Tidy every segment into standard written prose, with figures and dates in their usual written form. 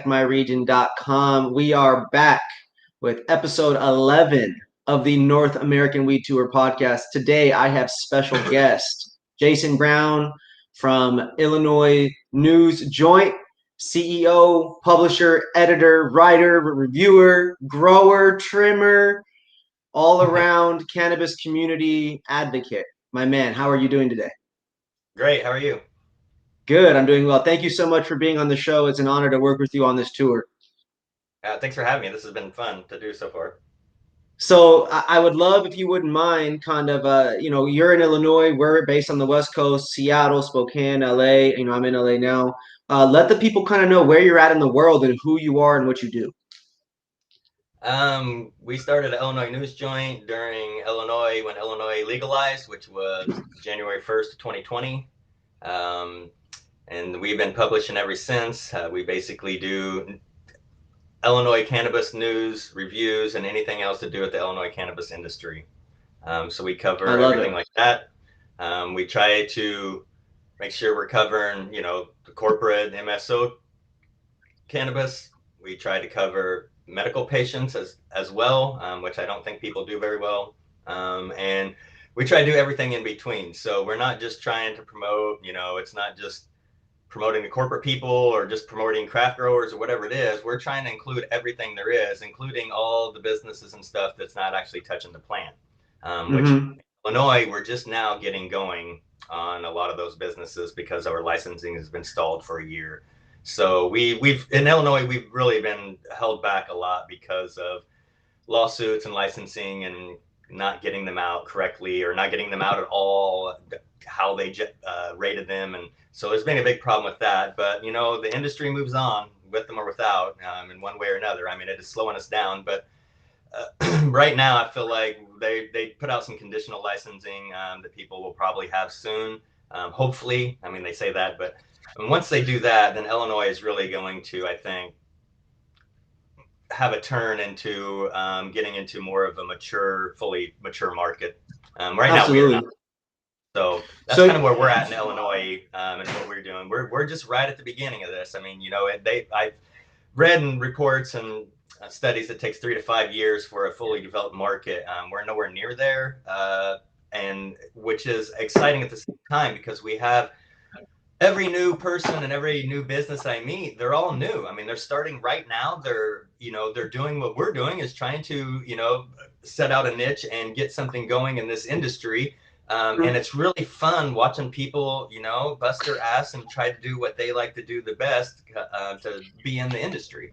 myregion.com. We are back with episode 11 of the North American Weed Tour podcast. Today, I have special guest Jason Brown from Illinois News Joint, CEO, publisher, editor, writer, reviewer, grower, trimmer, all around cannabis community advocate. My man, how are you doing today? Great. How are you? Good. I'm doing well. Thank you so much for being on the show. It's an honor to work with you on this tour. Thanks for having me. This has been fun to do so far. So I would love if you wouldn't mind kind of you're in Illinois, we're based on the West Coast, Seattle, Spokane, LA, I'm in LA now. Let the people kind of know where you're at in the world and who you are and what you do. We started an Illinois News Joint during Illinois when Illinois legalized, which was January 1st, 2020. And we've been publishing ever since. We basically do Illinois cannabis news, reviews, and anything else to do with the Illinois cannabis industry. So we I cover love everything it. like that. We try to make sure we're covering, the corporate MSO cannabis. We try to cover medical patients as well, which I don't think people do very well. And we try to do everything in between. So we're not just trying to promote, it's not just promoting the corporate people or just promoting craft growers or whatever it is. We're trying to include everything there is, including all the businesses and stuff that's not actually touching the plant, which Hmm. Illinois, we're just now getting going on a lot of those businesses because our licensing has been stalled for a year. So we've in Illinois, we've really been held back a lot because of lawsuits and licensing and not getting them out correctly or not getting them out at all, how they rated them. And so there's been a big problem with that. But, the industry moves on with them or without, in one way or another. I mean, it is slowing us down. But right now, I feel like they put out some conditional licensing that people will probably have soon. Hopefully, I mean, they say that. But once they do that, then Illinois is really going to, I think, have a turn into getting into more of a fully mature market. Right now, we are not. Absolutely. So that's kind So of where we're at in Illinois and what we're doing. We're just right at the beginning of this. I mean, I've read in reports and studies that takes 3 to 5 years for a fully developed market. We're nowhere near there, and which is exciting at the same time because we have every new person and every new business I meet, they're all new. I mean, they're starting right now. They're doing what we're doing is trying to, set out a niche and get something going in this industry. And it's really fun watching people, bust their ass and try to do what they like to do the best to be in the industry.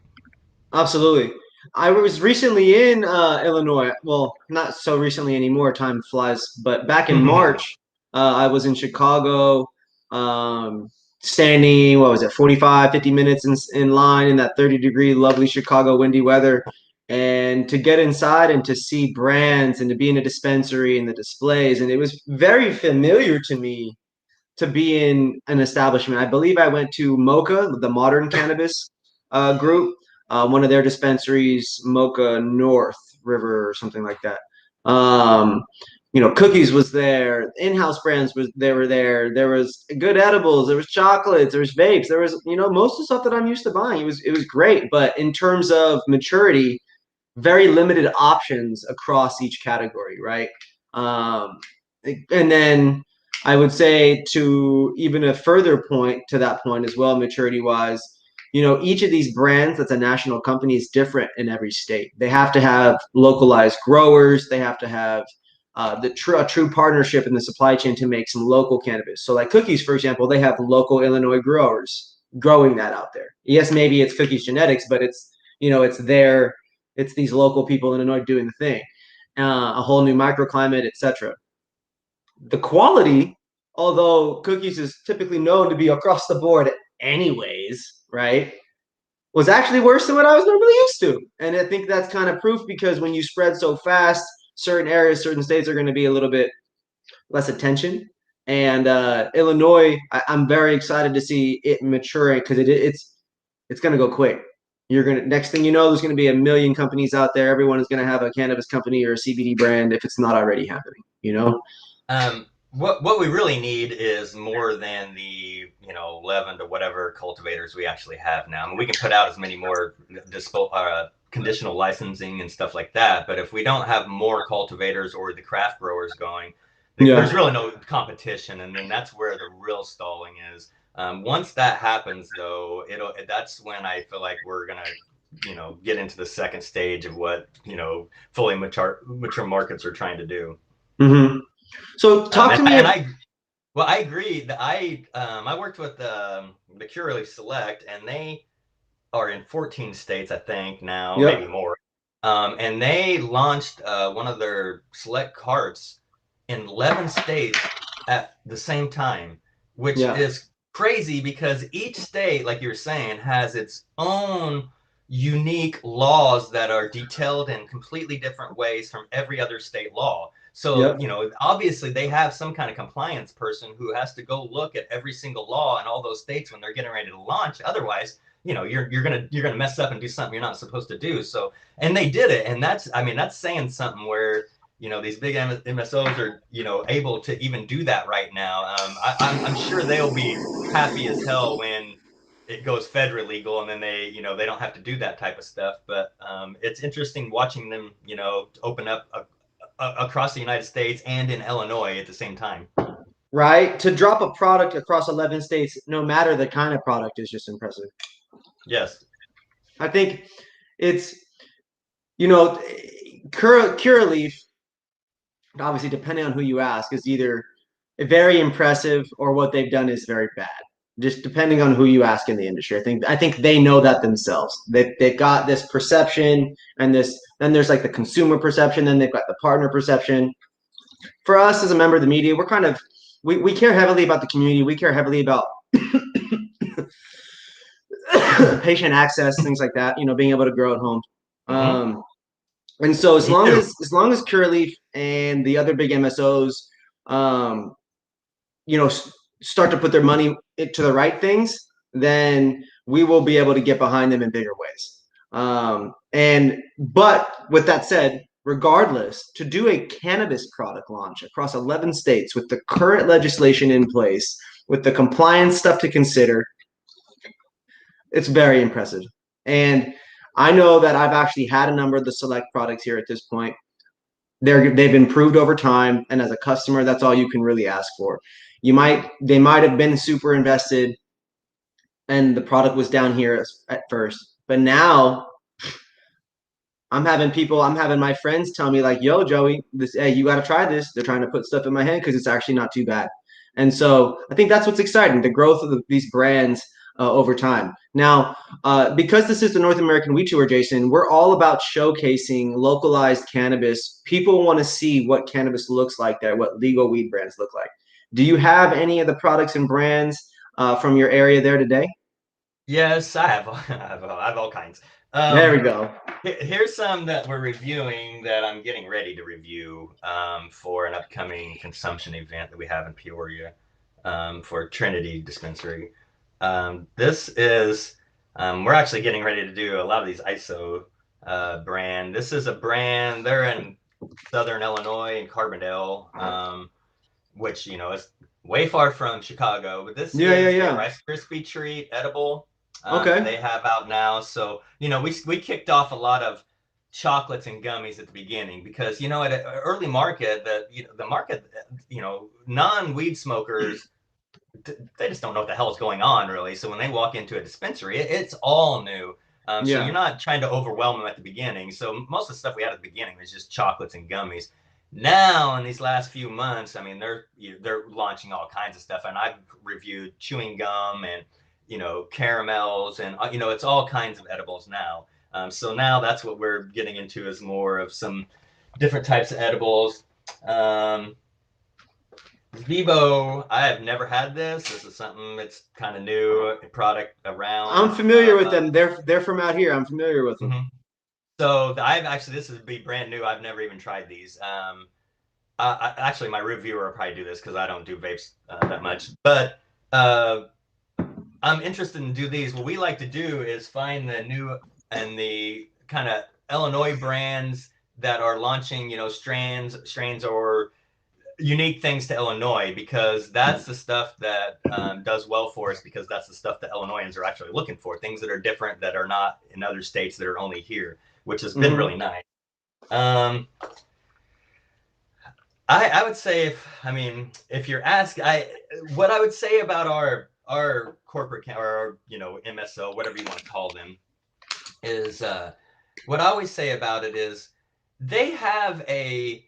absolutely. I was recently in Illinois. Well, not so recently anymore. Time flies. But back in March, I was in Chicago, um, standing, what was it, 45, 50 minutes in line in that 30-degree, lovely Chicago windy weather. And to get inside and to see brands and to be in a dispensary and the displays. And it was very familiar to me to be in an establishment. I believe I went to Mocha, the Modern Cannabis group, one of their dispensaries, Mocha North River or something like that. Um, Cookies was there, in-house brands were there. There was good edibles, there was chocolates, there was vapes, there was most of the stuff that I'm used to buying. It was great, but in terms of maturity, very limited options across each category, right? Um, and then I would say to even a further point to that point as well, maturity wise, each of these brands that's a national company is different in every state. They have to have localized growers. They have to have a true partnership in the supply chain to make some local cannabis. So like Cookies, for example, they have local Illinois growers growing that out there. Yes, maybe it's Cookies genetics, but it's these local people in Illinois doing the thing. A whole new microclimate, etc. The quality, although Cookies is typically known to be across the board anyways, right, was actually worse than what I was normally used to. And I think that's kind of proof because when you spread so fast, certain areas, certain states are going to be a little bit less attention. And Illinois, I'm very excited to see it maturing because it's going to go quick. You're gonna next thing you know, there's going to be a million companies out there. Everyone is going to have a cannabis company or a CBD brand if it's not already happening. You know? Um, what we really need is more than the 11 to whatever cultivators we actually have now. I mean, we can put out as many more conditional licensing and stuff like that, but if we don't have more cultivators or the craft growers going, there's Yeah. really no competition, and then that's where the real stalling is. Once that happens, though, that's when I feel like we're gonna get into the second stage of what fully mature markets are trying to do. Hmm. So talk to me. And I agree. I worked with the Curaleaf Select, and they are in 14 states, I think now, maybe Yep. more. And they launched one of their select carts in 11 states at the same time, which Yeah. is crazy because each state, like you were saying, has its own unique laws that are detailed in completely different ways from every other state law. So, Yep. obviously they have some kind of compliance person who has to go look at every single law in all those states when they're getting ready to launch. Otherwise, you're gonna mess up and do something you're not supposed to do. So, and they did it, and that's saying something where these big MSOs are able to even do that right now. I'm sure they'll be happy as hell when it goes federal legal, and then they don't have to do that type of stuff. But it's interesting watching them open up across the United States and in Illinois at the same time. Right. To drop a product across 11 states, no matter the kind of product, is just impressive. Yes. I think it's, you know, Curaleaf, obviously, depending on who you ask, is either very impressive or what they've done is very bad. Just depending on who you ask in the industry. I think they know that themselves. They've got this perception and this, then there's like the consumer perception, then they've got the partner perception. For us as a member of the media, we're kind of we care heavily about the community. We care heavily about patient access, things like that, being able to grow at home. Mm-hmm. Um, and so as Me long too. as Curaleaf and the other big MSOs, um, you know, start to put their money into the right things, then we will be able to get behind them in bigger ways. But with that said, regardless, to do a cannabis product launch across 11 states with the current legislation in place, with the compliance stuff to consider, it's very impressive. And I know that I've actually had a number of the select products here at this point. They've improved over time, and as a customer, that's all you can really ask for. They might have been super invested, and the product was down here at first, but now I'm having my friends tell me like, "Yo, Joey, hey, you got to try this." They're trying to put stuff in my hand because it's actually not too bad, and so I think that's what's exciting: the growth of these brands over time. Now, because this is the North American Weed Tour, Jason, we're all about showcasing localized cannabis. People want to see what cannabis looks like there, what legal weed brands look like. Do you have any of the products and brands from your area there today? Yes, I have. I have all kinds. There we Um, go. Here's some that we're reviewing that I'm getting ready to review for an upcoming consumption event that we have in Peoria for Trinity Dispensary. This is, we're actually getting ready to do a lot of these ISO brand. This is a brand, they're in Southern Illinois in Carbondale, which, is way far from Chicago, but this Yeah, yeah, is a yeah. Rice Krispie treat edible that Okay. they have out now. So, we kicked off a lot of chocolates and gummies at the beginning because, at an early market, the market, non-weed smokers, they just don't know what the hell is going on really. So when they walk into a dispensary, it's all new. So you're Yeah. not trying to overwhelm them at the beginning. So most of the stuff we had at the beginning was just chocolates and gummies. Now in these last few months, I mean they're launching all kinds of stuff, and I've reviewed chewing gum and caramels and it's all kinds of edibles now. So now that's what we're getting into is more of some different types of edibles. Um, Vivo, I have never had this. This is something that's kind of new, a product I'm around. familiar with them. They're from out here. I'm familiar with them. Mhm. So I've actually, this would be brand new. I've never even tried these. Actually, my reviewer will probably do this because I don't do vapes that much. But uh, I'm interested in do these. What we like to do is find the new and the kind of Illinois brands that are launching, strains or unique things to Illinois, because that's the stuff that does well for us, because that's the stuff that Illinoisans are actually looking for, things that are different, that are not in other states, that are only here, which has been really nice. I would say, if you're asking, what I would say about our corporate or MSO, whatever you want to call them, is what I always say about it is they have a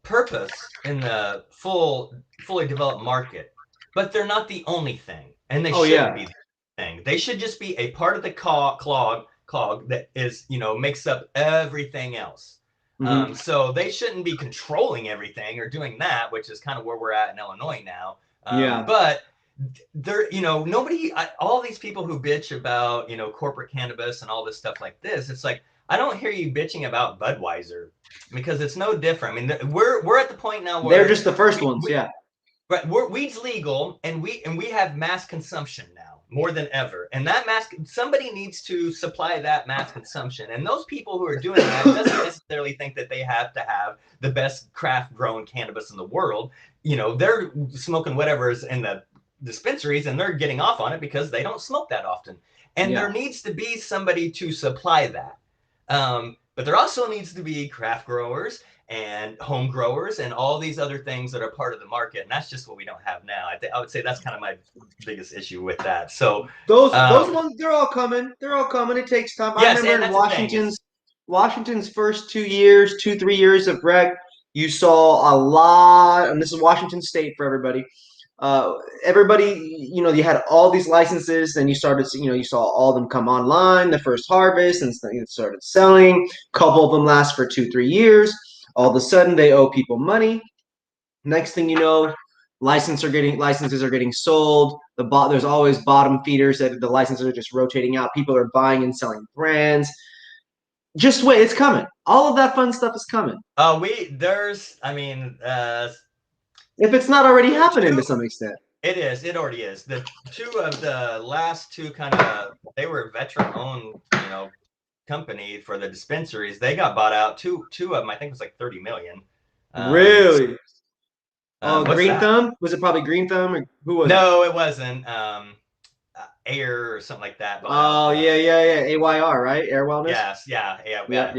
purpose in the fully developed market, but they're not the only thing, and they shouldn't be the thing. They should just be a part of the clog that is, makes up everything else. So they shouldn't be controlling everything or doing that, which is kind of where we're at in Illinois now. But there, nobody, all these people who bitch about, corporate cannabis and all this stuff like this, it's like, I don't hear you bitching about Budweiser, because it's no different. I mean, we're at the point now where they're just the first ones, Right, weed's legal, and we have mass consumption now more than ever, and that somebody needs to supply that mass consumption, and those people who are doing that doesn't necessarily think that they have to have the best craft grown cannabis in the world. They're smoking whatever's in the dispensaries, and they're getting off on it because they don't smoke that often, and there needs to be somebody to supply that. But there also needs to be craft growers and home growers and all these other things that are part of the market, and that's just what we don't have now. I would say that's kind of my biggest issue with that. So those ones, they're all coming. It takes time. Yes, I remember in Washington's first 3 years of rec, you saw a lot, and this is Washington State for everybody. Everybody, you had all these licenses, and you started, you saw all of them come online, the first harvest, and started selling. A couple of them last for 2-3 years. All of a sudden, they owe people money. Next thing you know, licenses are getting sold. There's always bottom feeders that the licenses are just rotating out. People are buying and selling brands. Just wait, it's coming. All of that fun stuff is coming. If it's not already happening to some extent. It is. It already is. The two of the last two they were veteran-owned, company for the dispensaries. They got bought out. Two of them, I think it was like $30 million. Really? Green Thumb? Was it probably Green Thumb, or who was it? No, it wasn't. Air or something like that. Yeah. AYR, right? Air Wellness. Yes, yeah. Yep.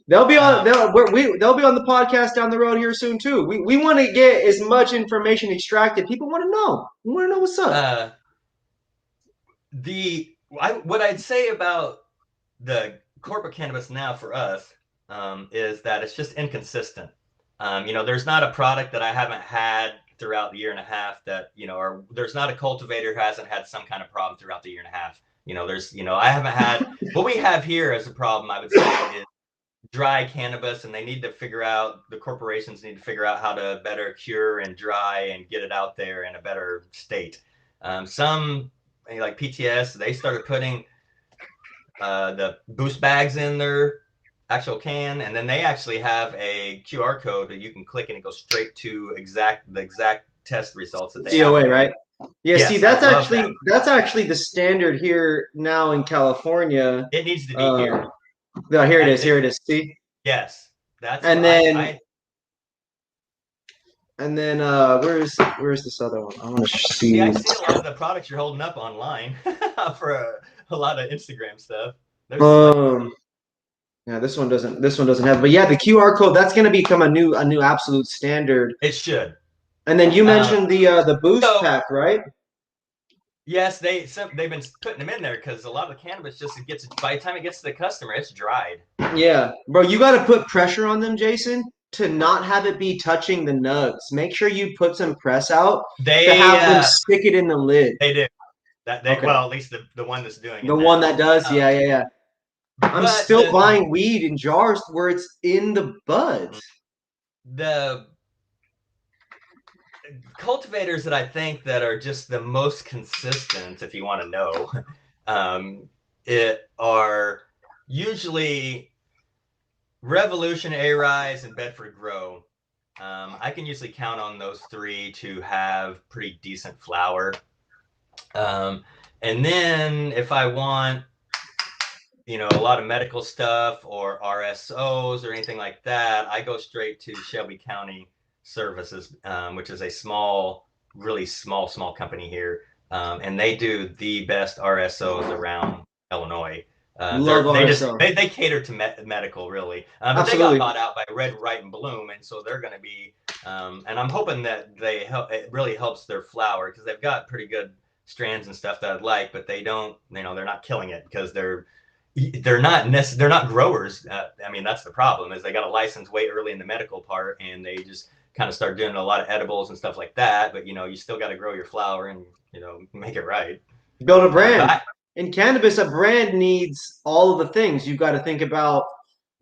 They'll be on. They'll be on the podcast down the road here soon too. We want to get as much information extracted. People want to know. We want to know what's up. What I'd say about the corporate cannabis now for us is that it's just inconsistent. There's not a product that I haven't had throughout the year and a half that, or there's not a cultivator who hasn't had some kind of problem throughout the year and a half. I haven't had, what we have here as a problem, I would say, is dry cannabis, and the corporations need to figure out how to better cure and dry and get it out there in a better state. Some, like PTS, they started putting the boost bags in their actual can, and then they actually have a QR code that you can click, and it goes straight to the exact test results that they COA, have. Right? Yeah, yes, see, that's actually the standard here now in California. It needs to be here. No, here it is. Here it is. See? Yes, that's. And then where's this other one? I want to see. Yeah, I see a lot of the products you're holding up online for a lot of Instagram stuff. Yeah, this one doesn't have. But yeah, the QR code, that's going to become a new absolute standard. It should. And then you mentioned the boost pack, right? Yes, they've been putting them in there because a lot of the cannabis by the time it gets to the customer, it's dried. Yeah, bro, you got to put pressure on them, Jason, to not have it be touching the nugs. Make sure you put some press out to have them stick it in the lid. They do. Well, at least the one that's doing it. The one that does, yeah. I'm still buying weed in jars where it's in the buds. The cultivators that I think that are just the most consistent, if you want to know, are usually Revolution, A-Rise, and Bedford Grow. I can usually count on those three to have pretty decent flower. And then if I want, a lot of medical stuff or RSOs or anything like that, I go straight to Shelby County Services, which is a really small company here. And they do the best RSOs around Illinois. Love RSO. They cater to medical really, but they got Absolutely. bought out by Red, Right, and Bloom, and so they're going to be. And I'm hoping that it really helps their flower because they've got pretty good strands and stuff that I'd like, but they don't. They're not killing it because they're not growers. I mean, that's the problem is they got a license way early in the medical part, and they just kind of start doing a lot of edibles and stuff like that. But you still got to grow your flower and make it right. Build a brand. In cannabis, a brand needs all of the things. You've got to think about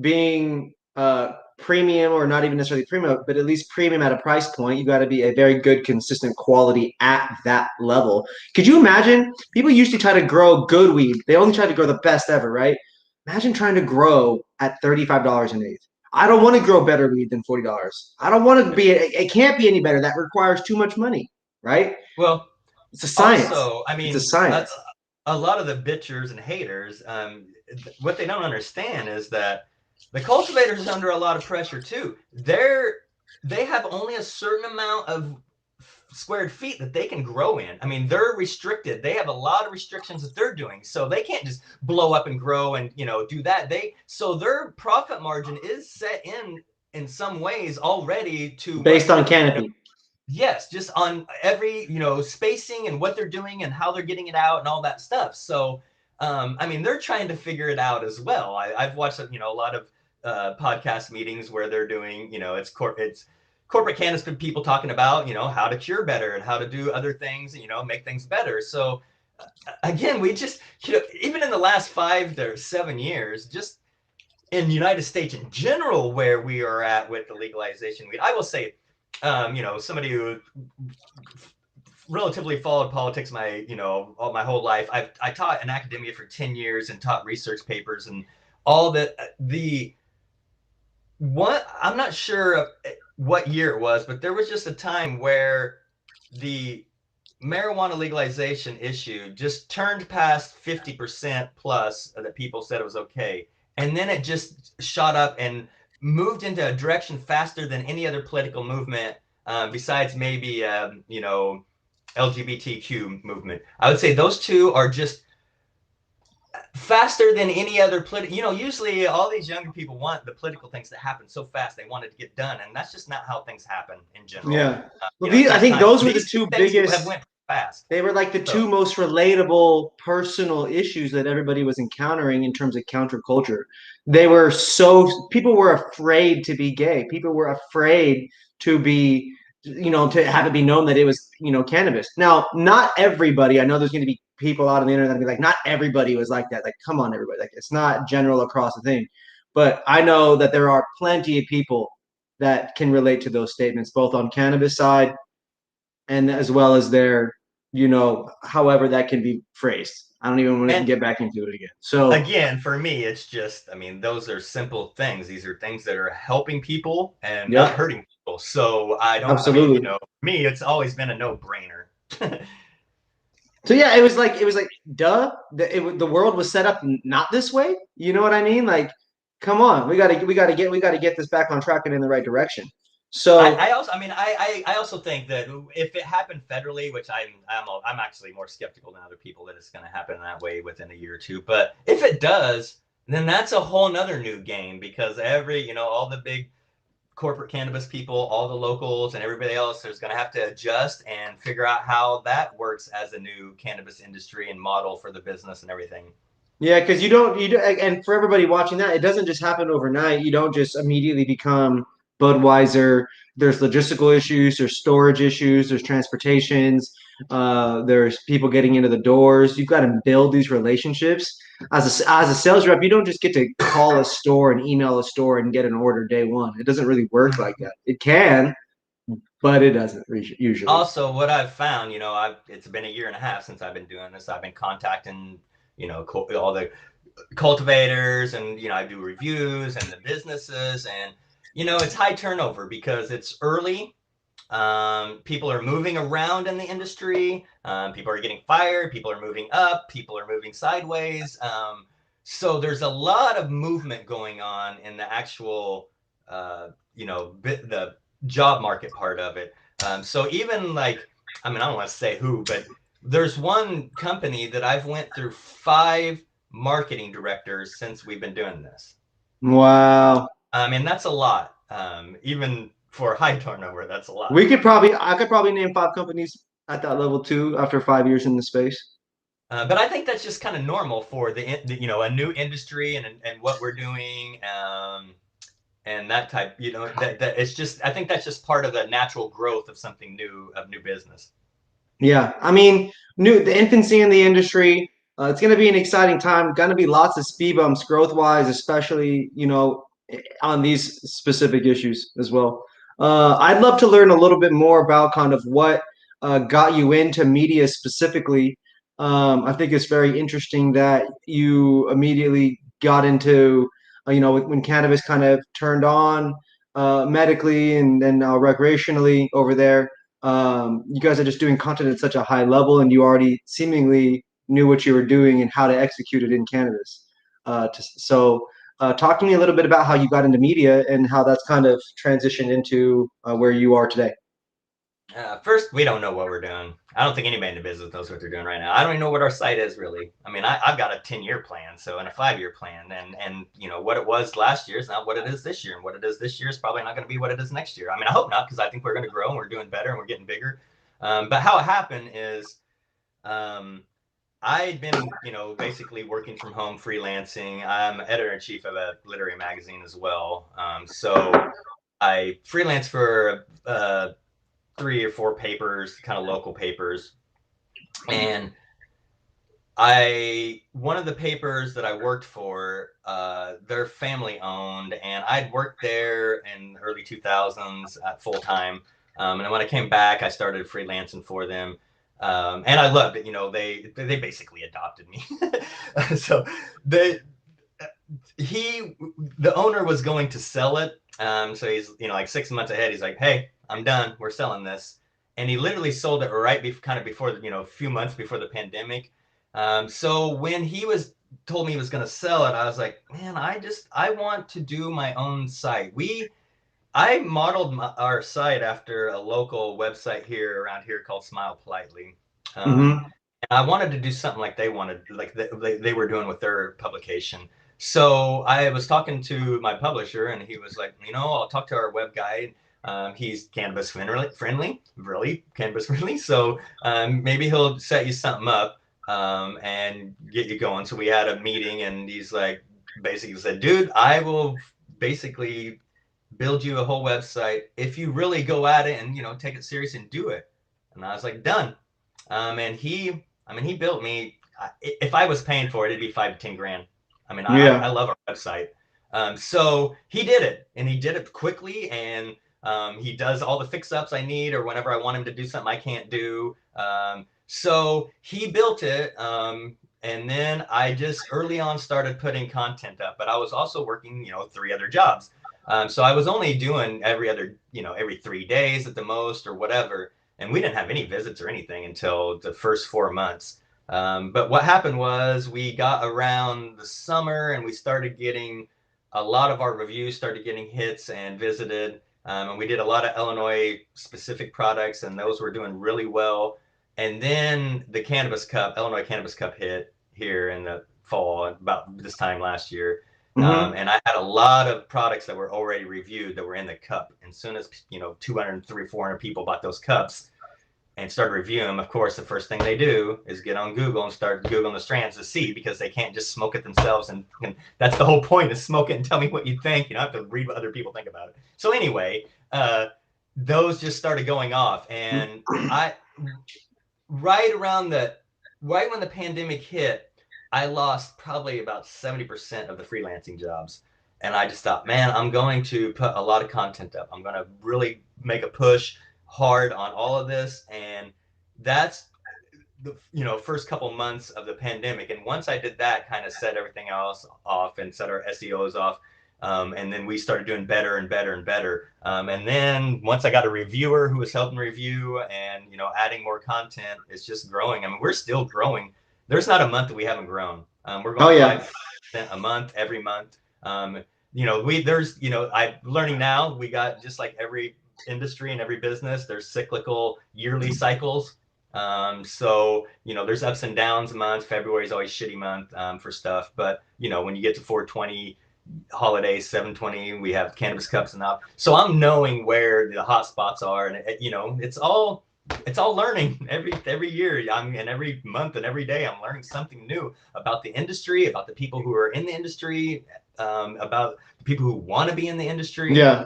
being premium, or not even necessarily premium, but at least premium at a price point. You got to be a very good, consistent quality at that level. Could you imagine? People used to try to grow good weed. They only tried to grow the best ever, right? Imagine trying to grow at $35 an eighth. I don't want to grow better weed than $40. I don't want to be. It can't be any better. That requires too much money, right? Well, it's a science. Also, I mean, it's a science. A lot of the bitchers and haters, what they don't understand is that the cultivators are under a lot of pressure too. They have only a certain amount of squared feet that they can grow in. I mean, they're restricted. They have a lot of restrictions that they're doing, so they can't just blow up and grow and do that. So their profit margin is set in some ways already to based on canopy. Yes, just on every, spacing and what they're doing and how they're getting it out and all that stuff. So, I mean, they're trying to figure it out as well. I've watched, a lot of podcast meetings where they're doing, it's corporate cannabis people talking about, how to cure better and how to do other things, make things better. So, again, we just, even in the last 5 to 7 years, just in the United States in general, where we are at with the legalization, I will say, somebody who relatively followed politics my whole life. I taught in academia for 10 years and taught research papers and all that. I'm not sure what year it was, but there was just a time where the marijuana legalization issue just turned past 50% plus that people said it was okay. And then it just shot up and moved into a direction faster than any other political movement, besides maybe, LGBTQ movement. I would say those two are just faster than any other political. Usually all these younger people want the political things to happen so fast. They want it to get done, and that's just not how things happen in general. Yeah. I think those were the two biggest. Have went fast. They were like the two most relatable personal issues that everybody was encountering in terms of counterculture. People were afraid to be gay. People were afraid to be, to have it be known that it was, cannabis. Now, not everybody, I know there's going to be people out on the internet that be like, not everybody was like that. Like, come on, everybody. Like, it's not general across the thing. But I know that there are plenty of people that can relate to those statements, both on cannabis side and as well as their, however that can be phrased. I don't even want to get back into it again. So again, for me, it's just, those are simple things. These are things that are helping people and not hurting people. So I don't, absolutely. For me, it's always been a no-brainer. So yeah, it was like, duh. The world was set up not this way. You know what I mean? Like, come on, we gotta get this back on track and in the right direction. So I also think that if it happened federally, which I'm actually more skeptical than other people that it's going to happen that way within a year or two. But if it does, then that's a whole nother new game, because all the big corporate cannabis people, all the locals and everybody else is going to have to adjust and figure out how that works as a new cannabis industry and model for the business and everything. Yeah, because and for everybody watching that, it doesn't just happen overnight. You don't just immediately become Budweiser. There's logistical issues, there's storage issues, there's transportations, there's people getting into the doors. You've got to build these relationships. As a sales rep, you don't just get to call a store and email a store and get an order day one. It doesn't really work like that. It can, but it doesn't usually. Also, what I've found, it's been a year and a half since I've been doing this. I've been contacting, all the cultivators, and I do reviews and the businesses, and it's high turnover because it's early. People are moving around in the industry. People are getting fired. People are moving up. People are moving sideways. So there's a lot of movement going on in the actual, the job market part of it. So even like, I mean, I don't want to say who, but there's one company that I've went through 5 marketing directors since we've been doing this. Wow. I mean, that's a lot. Even for high turnover, that's a lot. I could probably name 5 companies at that level too after 5 years in the space. But I think that's just kind of normal for a new industry and what we're doing, and that type, that it's just, I think that's just part of the natural growth of something new, of new business. Yeah, I mean, the infancy in the industry. It's going to be an exciting time. Going to be lots of speed bumps growth wise, especially on these specific issues as well. I'd love to learn a little bit more about kind of what got you into media specifically. I think it's very interesting that you immediately got into, when cannabis kind of turned on medically and then recreationally over there. You guys are just doing content at such a high level, and you already seemingly knew what you were doing and how to execute it in cannabis. Talk to me a little bit about how you got into media and how that's kind of transitioned into where you are today. First, we don't know what we're doing. I don't think anybody in the business knows what they're doing right now. I don't even know what our site is really. I mean, I've got a 10-year plan, so, and a 5-year plan, and what it was last year is not what it is this year, and what it is this year is probably not going to be what it is next year. I mean, I hope not, because I think we're going to grow and we're doing better and we're getting bigger. But how it happened is, I'd been, basically working from home, freelancing. I'm editor in chief of a literary magazine as well. So I freelance for 3 or 4 papers, kind of local papers. And one of the papers that I worked for, they're family owned, and I'd worked there in the early 2000s full time. And then when I came back, I started freelancing for them. And I loved it. They basically adopted me. So they, the owner was going to sell it. So he's, like 6 months ahead. He's like, "Hey, I'm done. We're selling this." And he literally sold it kind of before, a few months before the pandemic. So when told me he was going to sell it, I was like, man, I want to do my own site. I modeled our site after a local website around here called Smile Politely. Mm-hmm. And I wanted to do something like they wanted, like they were doing with their publication. So I was talking to my publisher, and he was like, I'll talk to our web guy. He's cannabis friendly, really cannabis friendly. So maybe he'll set you something up and get you going. So we had a meeting, and he's like, basically said, "Dude, I will basically build you a whole website if you really go at it and take it serious and do it." And I was like, "Done." And he built me. If I was paying for it, it'd be 5 to 10 grand. I mean, I Yeah. love our website. So he did it, and he did it quickly, and he does all the fix-ups I need, or whenever I want him to do something I can't do. So he built it, and then I just early on started putting content up. But I was also working, 3 other jobs. So I was only doing every 3 days at the most, or whatever. And we didn't have any visits or anything until the first 4 months. But what happened was we got around the summer, and we started getting a lot of our reviews started getting hits and visited. And we did a lot of Illinois specific products, and those were doing really well. And then the Illinois Cannabis Cup hit here in the fall, about this time last year. Mm-hmm. And I had a lot of products that were already reviewed that were in the cup. And as soon as 200, 400 people bought those cups and started reviewing them, of course, the first thing they do is get on Google and start Googling the strands to see, because they can't just smoke it themselves. And that's the whole point, is smoke it and tell me what you think. You don't have to read what other people think about it. So anyway, those just started going off. And right when the pandemic hit, I lost probably about 70% of the freelancing jobs. And I just thought, man, I'm going to put a lot of content up. I'm going to really make a push hard on all of this. And that's the first couple months of the pandemic. And once I did that, kind of set everything else off and set our SEOs off. And then we started doing better and better and better. And then once I got a reviewer who was helping review and, adding more content, it's just growing. I mean, we're still growing. There's not a month that we haven't grown. We're Oh going yeah. a month, every month. There's, I'm learning now, we got, just like every industry and every business, there's cyclical yearly cycles. So, there's ups and downs months. February is always shitty month for stuff. But, when you get to 420 holidays, 720, we have cannabis cups and up. So I'm knowing where the hot spots are. And, it's all learning every year. And every month and every day I'm learning something new about the industry, about the people who are in the industry, about the people who want to be in the industry. Yeah.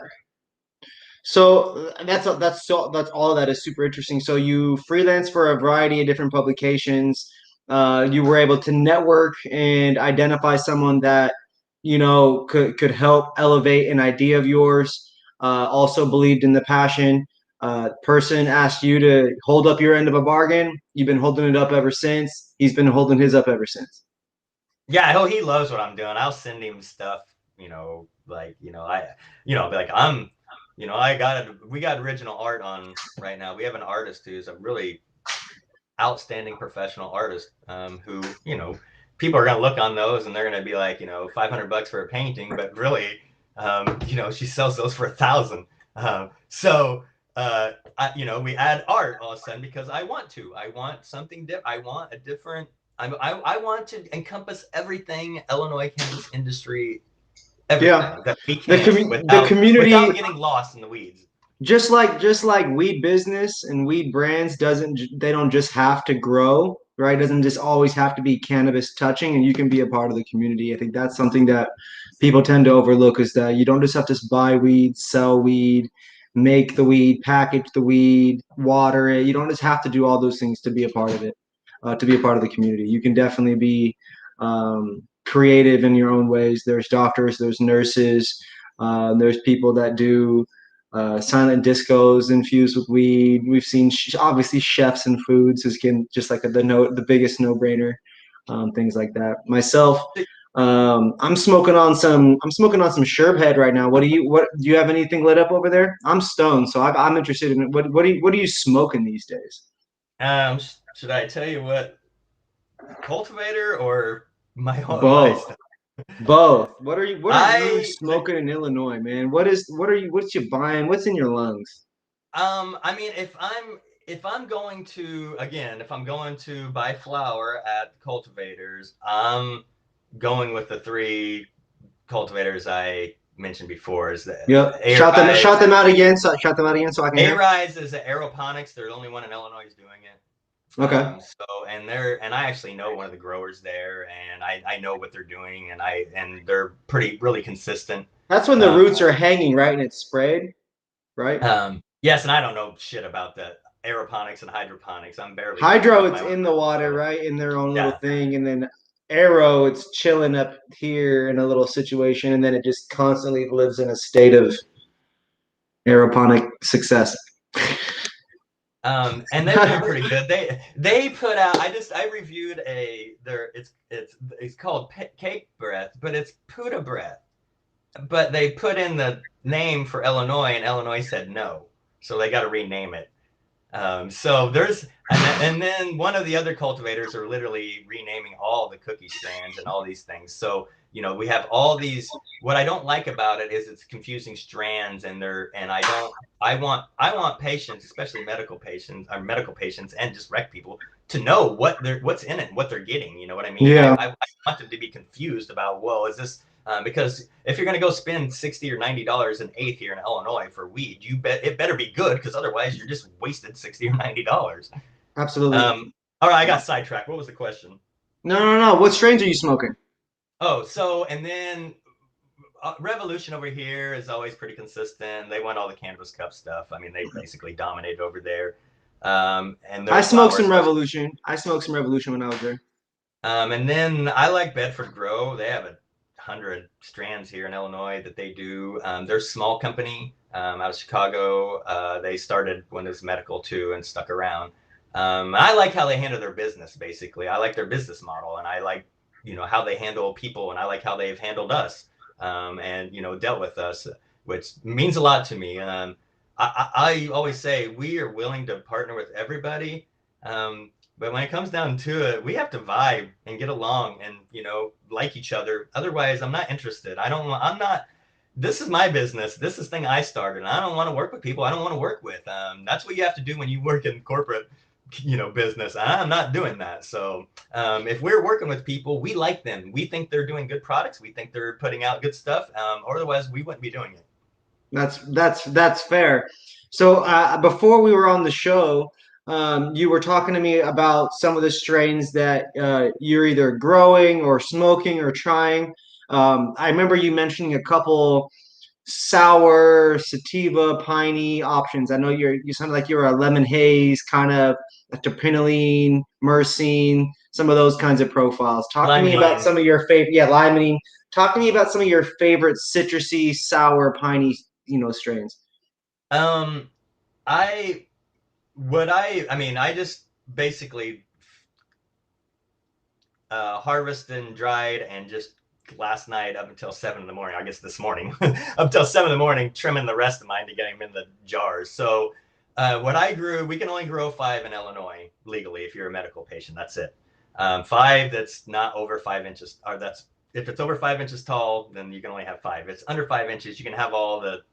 So that's all of that is super interesting. So you freelance for a variety of different publications. You were able to network and identify someone that could help elevate an idea of yours. Also believed in the passion. Person asked you to hold up your end of a bargain. You've been holding it up ever since. He's been holding his up ever since. Yeah, he loves what I'm doing. I'll send him stuff, be like, we got original art on right now. We have an artist who's a really outstanding professional artist, who, people are going to look on those and they're going to be like, $500 for a painting, but really, she sells those for 1,000. We add art all of a sudden because I want something different. I want a different, I want to encompass everything Illinois cannabis industry, everything that we can, the community, without getting lost in the weeds. Just like weed business and weed brands don't just have to grow, right? It doesn't just always have to be cannabis touching, and you can be a part of the community. I think that's something that people tend to overlook, is that you don't just have to buy weed, sell weed, make the weed, package the weed, water it. You don't just have to do all those things to be a part of it, to be a part of the community. You can definitely be creative in your own ways. There's doctors, there's nurses, there's people that do silent discos infused with weed. We've seen obviously chefs and foods is just like the biggest no-brainer, things like that. Myself, I'm smoking on some Sherbhead right now. What do you have anything lit up over there? I'm stoned, so I'm interested in it. What are you smoking these days? Should I tell you what cultivator or my Both. stuff? Both. What are you smoking in Illinois, man? What's you buying? What's in your lungs? I mean, if I'm going to buy flower at cultivators, I'm going with the three cultivators I mentioned before. Is that Yep. Shot them out again. Shot them out again so I can hear. A-Rise is aeroponics. They're the only one in Illinois who's doing it. Okay. And I actually know one of the growers there, and I know what they're doing, and they're really consistent. That's when the roots are hanging, right, and it's sprayed, right? Yes, and I don't know shit about the aeroponics and hydroponics. I'm barely hydro. It's in the water, right, in their own little thing, and then aero, it's chilling up here in a little situation, and then it just constantly lives in a state of aeroponic success. And they're doing pretty good. They put out. I reviewed it's called Cake Breath, but it's Puda Breath. But they put in the name for Illinois, and Illinois said no, so they got to rename it. So there's and then one of the other cultivators are literally renaming all the cookie strands and all these things. So we have all these. What I don't like about it is it's confusing strands, and I want patients, especially medical patients and just rec people, to know what's in it and what they're getting. You know what I mean? Yeah. I want them to be confused about, well, is this because if you're going to go spend $60 or $90 an eighth here in Illinois for weed, it better be good, because otherwise you're just wasted $60 or $90. Absolutely. All right, I got sidetracked. What was the question? No. What strains are you smoking? Oh, so and then Revolution over here is always pretty consistent. They want all the Cannabis Cup stuff. I mean, they basically dominate over there. And I smoked some Revolution. I smoked some Revolution when I was there. And then I like Bedford Grow. They have 100 strands here in Illinois that they do. They're a small company out of Chicago. They started when it was medical too and stuck around. I like how they handle their business. Basically, I like their business model, and I like how they handle people, and I like how they've handled us, and dealt with us, which means a lot to me. I always say we are willing to partner with everybody, But when it comes down to it, we have to vibe and get along and, like each other. Otherwise, I'm not interested. I'm not, this is my business. This is the thing I started. And I don't want to work with people I don't want to work with. That's what you have to do when you work in corporate, business. I'm not doing that. So if we're working with people, we like them. We think they're doing good products. We think they're putting out good stuff. Or otherwise, we wouldn't be doing it. That's fair. So before we were on the show, you were talking to me about some of the strains that you're either growing or smoking or trying. I remember you mentioning a couple sour, sativa, piney options. I know you sound like you're a lemon haze, kind of a terpinolene, myrcene, some of those kinds of profiles. Talk to me about Limonene. some of your favorite, yeah, limonene. Talk to me about some of your favorite citrusy, sour, piney, strains. Um, I just basically harvested and dried and just last night up until 7 in the morning, I guess this morning, up until 7 in the morning, trimming the rest of mine to get them in the jars. So what I grew, we can only grow 5 in Illinois legally if you're a medical patient. That's it. 5 that's not over 5 inches, or that's if it's over 5 inches tall, then you can only have 5. If it's under 5 inches, you can have all the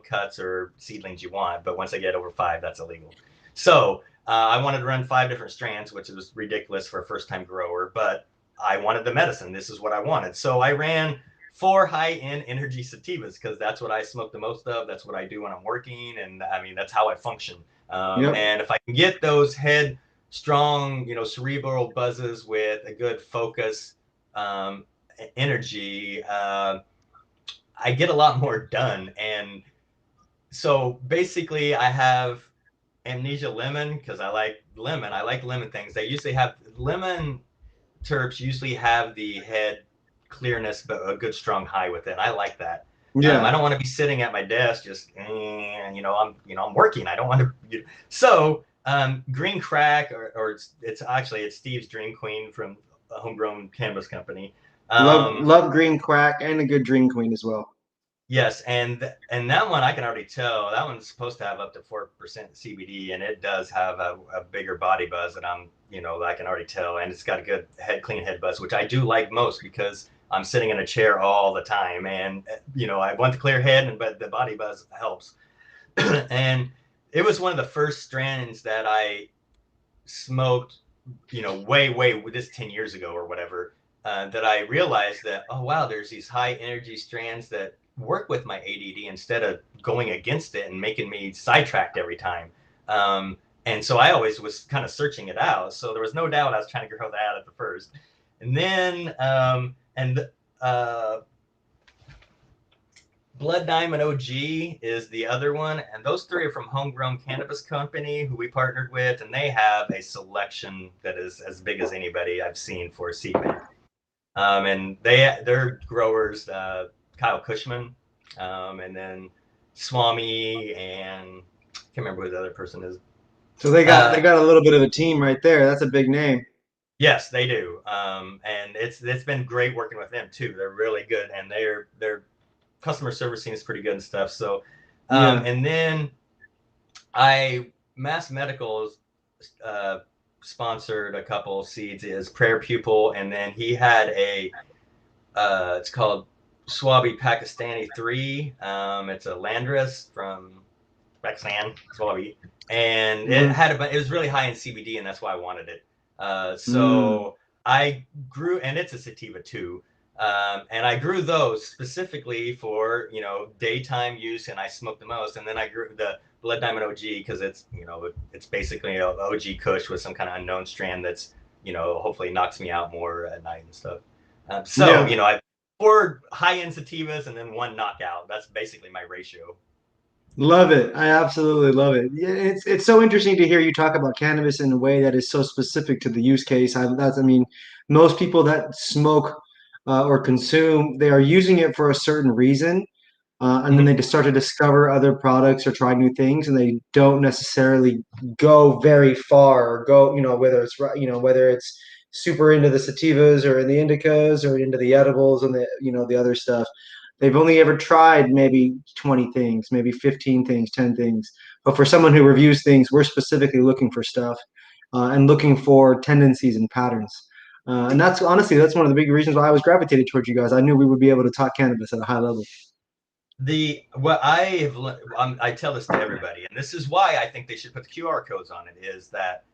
cuts or seedlings you want, but once they get over 5, that's illegal. So I wanted to run 5 different strands, which was ridiculous for a first-time grower, but I wanted the medicine. This is what I wanted. So I ran 4 high-end energy sativas because that's what I smoke the most of. That's what I do when I'm working, and that's how I function. Yep. And if I can get those head strong, cerebral buzzes with a good focus, energy, I get a lot more done. And so basically, I have amnesia lemon because I like lemon. I like lemon things. They usually have lemon terps usually have the head clearness, but a good strong high with it. I like that. I Yeah. don't want to be sitting at my desk just, I'm working. I don't want to. So Green Crack, or it's Steve's Dream Queen from a homegrown cannabis company. Love green quack and a good dream queen as well. Yes, and that one I can already tell. That one's supposed to have up to 4% CBD, and it does have a bigger body buzz that I can already tell, and it's got a good clean head buzz, which I do like most because I'm sitting in a chair all the time, and I want the clear head, but the body buzz helps. And it was one of the first strands that I smoked, way this 10 years ago or whatever, that I realized that, oh wow, there's these high energy strands that work with my ADD instead of going against it and making me sidetracked every time. And so I always was kind of searching it out. So there was no doubt I was trying to grow that at the first. And then, Blood Diamond OG is the other one. And those 3 are from Homegrown Cannabis Company, who we partnered with. And they have a selection that is as big as anybody I've seen for a seed bank. And they're growers, Kyle Cushman, and then Swami, and I can't remember who the other person is. So they got a little bit of a team right there. That's a big name. Yes, they do. And it's been great working with them too. They're really good, and their customer service seems pretty good and stuff. So, Yeah. and then Mass Medical's sponsored a couple of seeds. Is Prayer Pupil, and then he had it's called Swabi Pakistani 3. It's a Landris from Pakistan, Swabi, and it was really high in CBD, and that's why I wanted it. So I grew, and it's a sativa too. And I grew those specifically for daytime use, and I smoked the most. And then I grew the Blood Diamond OG because it's basically an OG Kush with some kind of unknown strand that's hopefully knocks me out more at night and stuff. I 4 high-end sativas and then 1 knockout. That's basically my ratio. Love it. I absolutely love it. Yeah, it's so interesting to hear you talk about cannabis in a way that is so specific to the use case. Most people that smoke or consume, they are using it for a certain reason, and then they just start to discover other products or try new things, and they don't necessarily go very far or go, whether it's super into the sativas or in the indicas or into the edibles and the other stuff. They've only ever tried maybe 20 things, maybe 15 things, 10 things. But for someone who reviews things, we're specifically looking for stuff. and looking for tendencies and patterns. And that's honestly, that's one of the big reasons why I was gravitated towards you guys. I knew we would be able to talk cannabis at a high level. What I have, I tell this to everybody, and this is why I think they should put the QR codes on it, is that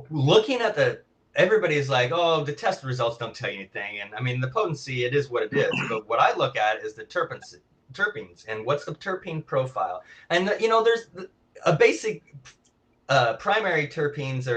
looking at everybody is like, oh, the test results don't tell you anything. And I mean, the potency, it is what it is. But what I look at is the terpenes and what's the terpene profile. And, there's a basic primary terpenes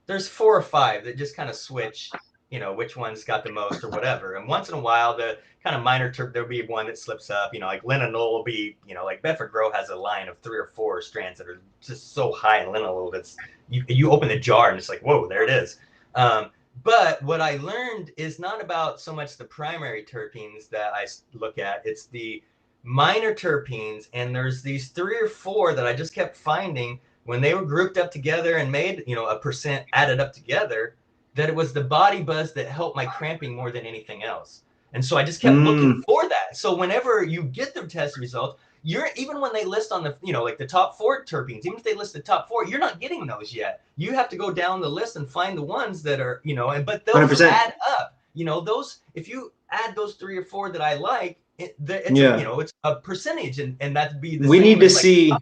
there's 4 or 5 that just kind of switch, which one's got the most or whatever. And once in a while, the kind of minor there'll be one that slips up, like linalool will be, like Bedford Grow has a line of 3 or 4 strands that are just so high in linalool that's you open the jar and it's like, whoa, there it is. But what I learned is not about so much the primary terpenes that I look at, it's the minor terpenes. And there's these 3 or 4 that I just kept finding when they were grouped up together and made, a percent added up together, that it was the body buzz that helped my cramping more than anything else. And so I just kept looking for that. So whenever you get the test results, even when they list on the, like the top 4 terpenes, even if they list the top 4, you're not getting those yet. You have to go down the list and find the ones that are, but those 100%. Add up, those, if you add those 3 or 4 that I like, it's a percentage, and that'd be the we same need to see.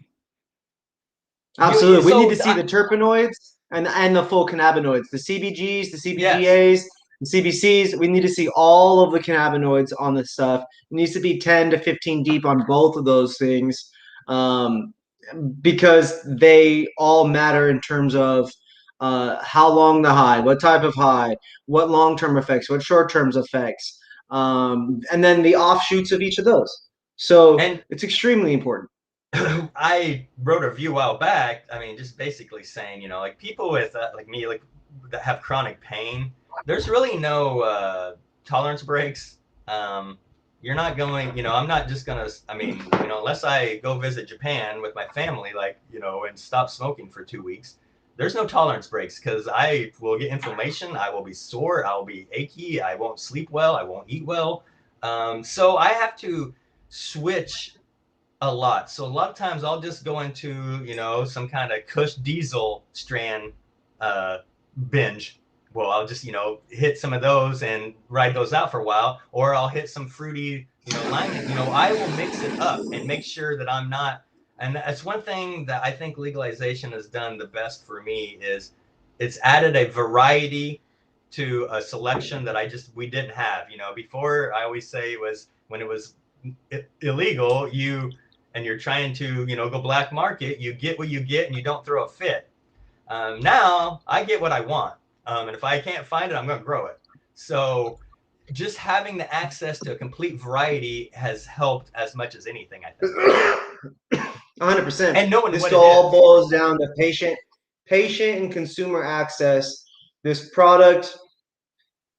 Absolutely. We need to see the terpenoids and the full cannabinoids, the CBGs, the CBGAs, the CBCs. We need to see all of the cannabinoids on this stuff. It needs to be 10 to 15 deep on both of those things, because they all matter in terms of how long the high, what type of high, what long-term effects, what short-term effects, and then the offshoots of each of those. So it's extremely important. I wrote a review a while back. I mean, just basically saying, like people with like me, like that have chronic pain, there's really no tolerance breaks. You're not going, I'm not just gonna, I mean, unless I go visit Japan with my family, like, and stop smoking for 2 weeks, there's no tolerance breaks, because I will get inflammation. I will be sore. I'll be achy. I won't sleep well. I won't eat well. So I have to switch a lot. So a lot of times I'll just go into, some kind of Kush diesel strand binge. Well, I'll just, hit some of those and ride those out for a while, or I'll hit some fruity, lime. I will mix it up and make sure that I'm not. And that's one thing that I think legalization has done the best for me, is it's added a variety to a selection that we didn't have. Before, I always say, it was when it was illegal, and you're trying to, go black market, you get what you get and you don't throw a fit. Now I get what I want. And if I can't find it, I'm going to grow it. So just having the access to a complete variety has helped as much as anything, I think. 100%. And knowing this what all boils down to patient and consumer access. This product,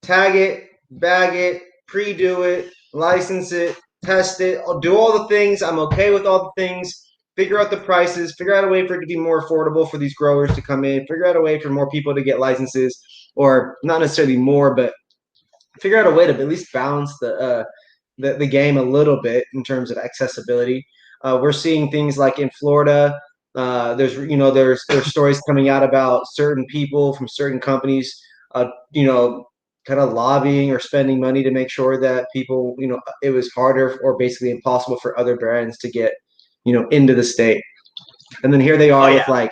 tag it, bag it, pre-do it, license it, test it, I'll do all the things. I'm okay with all the things. Figure out the prices, figure out a way for it to be more affordable for these growers to come in, figure out a way for more people to get licenses, or not necessarily more, but figure out a way to at least balance the game a little bit in terms of accessibility. We're seeing things like in Florida, there's stories coming out about certain people from certain companies, kind of lobbying or spending money to make sure that people, it was harder or basically impossible for other brands to get, into the state. And then here they are with like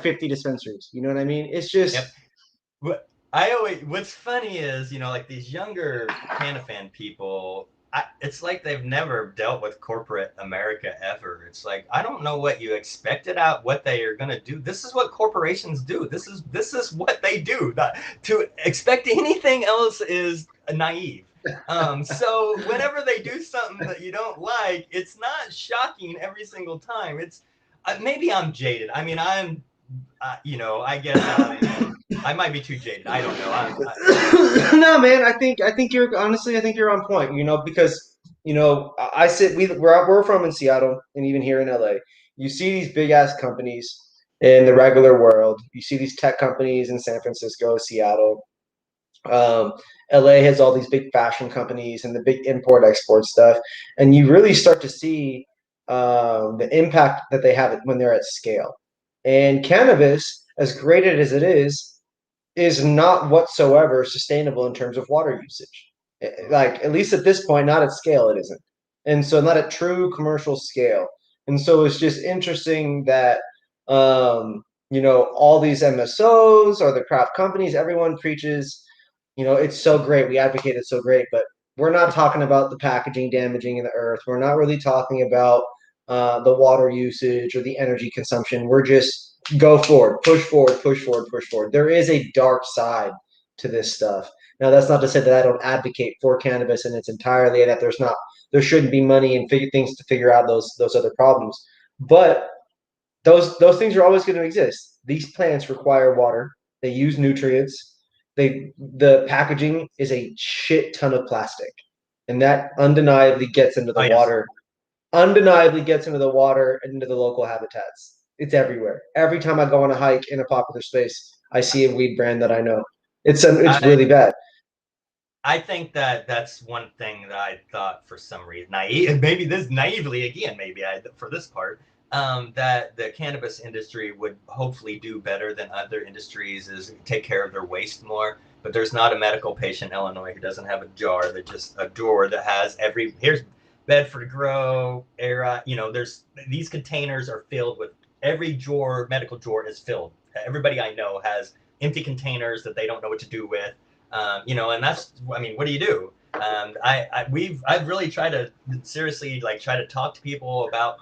50 dispensaries. You know what I mean? It's just. Yep. What's funny is, like these younger Canafan people, it's like they've never dealt with corporate America ever. It's like, I don't know what you expected out, what they are going to do. This is what corporations do. This is what they do. To expect anything else is naive. So whenever they do something that you don't like, it's not shocking every single time. It's maybe I'm jaded. I mean, I guess I might be too jaded. I don't know. No, man. I think you're honestly. I think you're on point. Because we're from in Seattle, and even here in LA, you see these big ass companies in the regular world. You see these tech companies in San Francisco, Seattle. LA has all these big fashion companies and the big import export stuff, and you really start to see the impact that they have when they're at scale. And cannabis, as great as it is not whatsoever sustainable in terms of water usage. Like, at least at this point, not at scale, it isn't. And so, not at true commercial scale. And so, it's just interesting that, all these MSOs or the craft companies, everyone preaches, it's so great. We advocate it so great, but we're not talking about the packaging damaging the earth. We're not really talking about the water usage or the energy consumption. We're just go forward, push forward, push forward, push forward. There is a dark side to this stuff. Now, that's not to say that I don't advocate for cannabis in its entirety, and that there shouldn't be money and things to figure out those other problems. But those things are always going to exist. These plants require water. They use nutrients. The packaging is a shit ton of plastic, and that undeniably gets into the water. Undeniably gets into the water and into the local habitats. It's everywhere. Every time I go on a hike in a popular space, I see a weed brand that I know. It's really bad. I think that that's one thing that I thought for some reason, naive, maybe this naively again, maybe for this part, that the cannabis industry would hopefully do better than other industries is take care of their waste more. But there's not a medical patient in Illinois who doesn't have a jar that just a drawer that has here's Bedford Grow, era. There's these containers are filled with every drawer, medical drawer is filled. Everybody I know has empty containers that they don't know what to do with. And that's, I mean, what do you do? I've really tried to seriously try to talk to people about